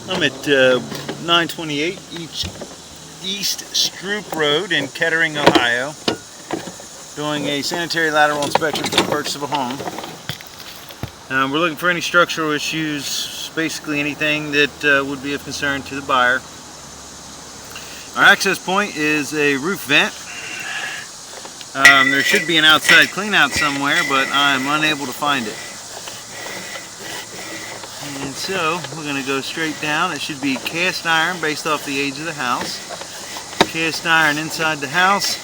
I'm at 928 East Stroop Rd in Kettering, Ohio, doing a sanitary lateral inspection for the purchase of a home. We're looking for any structural issues, basically anything that would be of concern to the buyer. Our access point is a roof vent. There should be an outside clean out somewhere, but I'm unable to find it. And so we're going to go straight down. It should be cast iron based off the age of the house. Cast iron inside the house,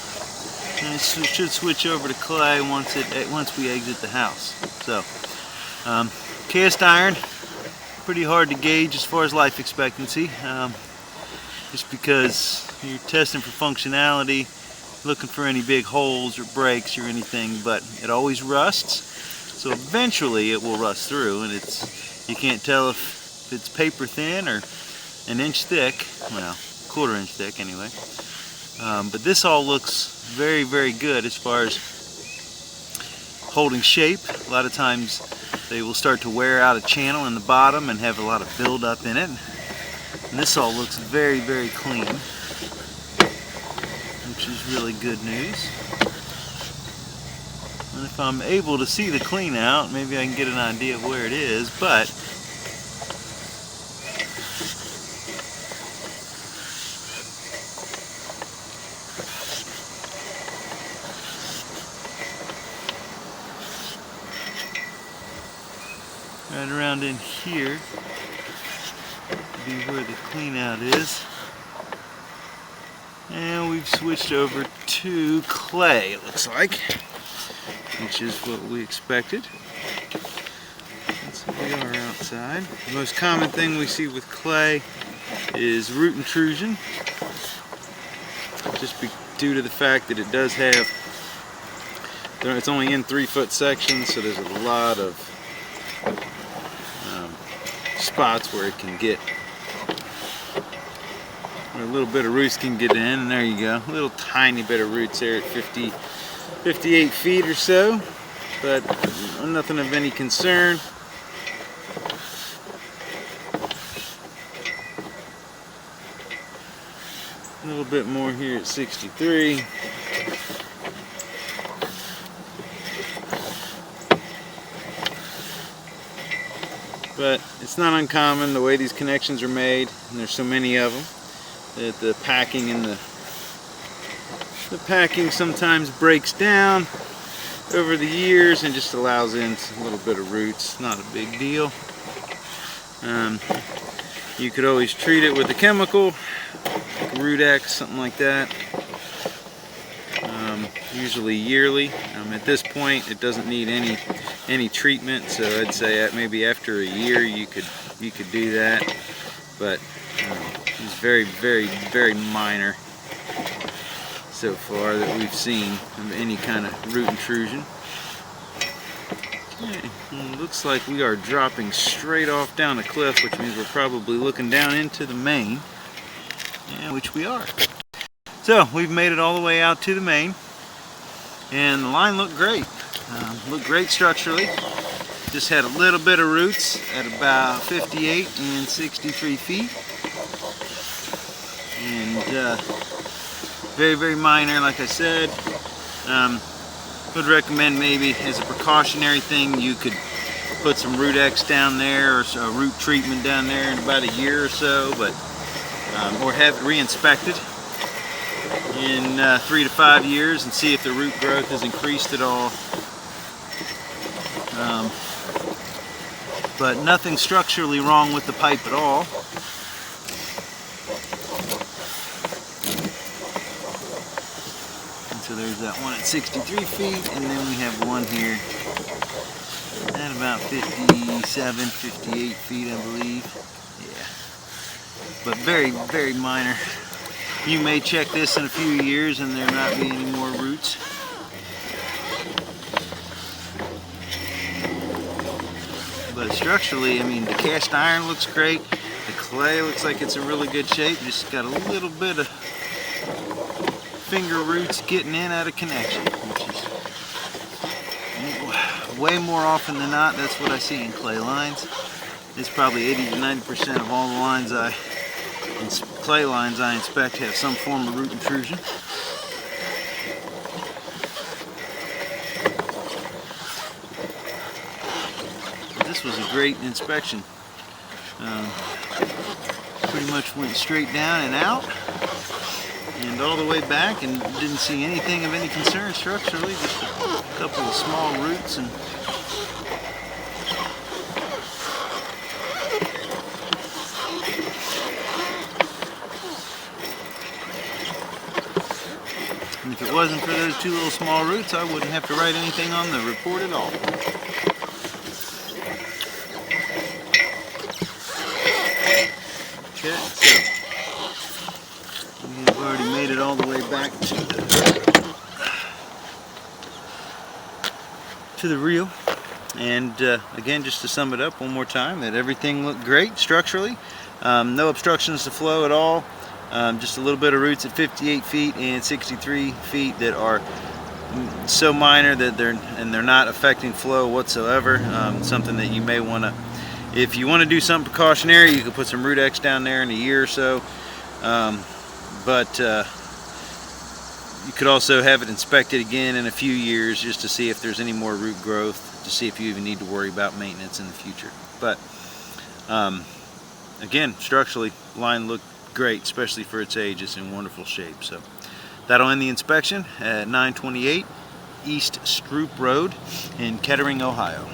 and it should switch over to clay once we exit the house. So cast iron, pretty hard to gauge as far as life expectancy, just because you're testing for functionality, looking for any big holes or breaks or anything, but it always rusts. So eventually it will rust through, and you can't tell if it's paper thin or an inch thick, well, quarter-inch thick anyway. But this all looks very, very good as far as holding shape. A lot of times they will start to wear out a channel in the bottom and have a lot of buildup in it. And this all looks very, very clean, which is really good news. And if I'm able to see the clean out, maybe I can get an idea of where it is, but right around in here would be where the clean out is. And we've switched over to clay, it looks like, which is what we expected. That's what we are outside. The most common thing we see with clay is root intrusion, just due to the fact that it does have, it's only in 3-foot sections, so there's a lot of spots where it can get, a little bit of roots can get in, and there you go, a little tiny bit of roots there at 58 feet or so, but nothing of any concern. A little bit more here at 63. But it's not uncommon the way these connections are made, and there's so many of them, that the packing and the packing sometimes breaks down over the years and just allows in a little bit of roots. Not a big deal. You could always treat it with a chemical, like Root-X, something like that. Usually yearly. At this point, it doesn't need any treatment, so I'd say maybe after a year you could do that. But it's very, very, very minor so far that we've seen of any kind of root intrusion. Okay. Looks like we are dropping straight off down the cliff, which means we're probably looking down into the main, which we are. So we've made it all the way out to the main, and the line looked great. Looked great structurally. Just had a little bit of roots at about 58 and 63 feet. And very, very minor, like I said. Would recommend maybe as a precautionary thing you could put some Root-X down there, or a root treatment down there in about a year or so, but or have it re-inspected in 3 to 5 years and see if the root growth has increased at all. But nothing structurally wrong with the pipe at all. And so there's that one at 63 feet, and then we have one here at about 57, 58 feet, I believe. Yeah. But very, very minor. You may check this in a few years and there not be any more roots. But structurally, I mean, the cast iron looks great. The clay looks like it's in really good shape. Just got a little bit of finger roots getting in at a connection, which is way more often than not. That's what I see in clay lines. It's probably 80 to 90% of all the lines clay lines I inspect have some form of root intrusion. This was a great inspection. Pretty much went straight down and out and all the way back, and didn't see anything of any concern structurally, just a couple of small roots. And if it wasn't for those two little small roots, I wouldn't have to write anything on the report at all. Okay, so we've already made it all the way back to the reel. And again, just to sum it up one more time, that everything looked great structurally. No obstructions to flow at all. Just a little bit of roots at 58 feet and 63 feet that are so minor that they're not affecting flow whatsoever. Something that you may want to, if you want to do something precautionary, you could put some root X down there in a year or so. But you could also have it inspected again in a few years just to see if there's any more root growth, to see if you even need to worry about maintenance in the future. But again, structurally, line looked great, especially for its age. It's in wonderful shape. So that'll end the inspection at 928 East Stroop Road in Kettering, Ohio.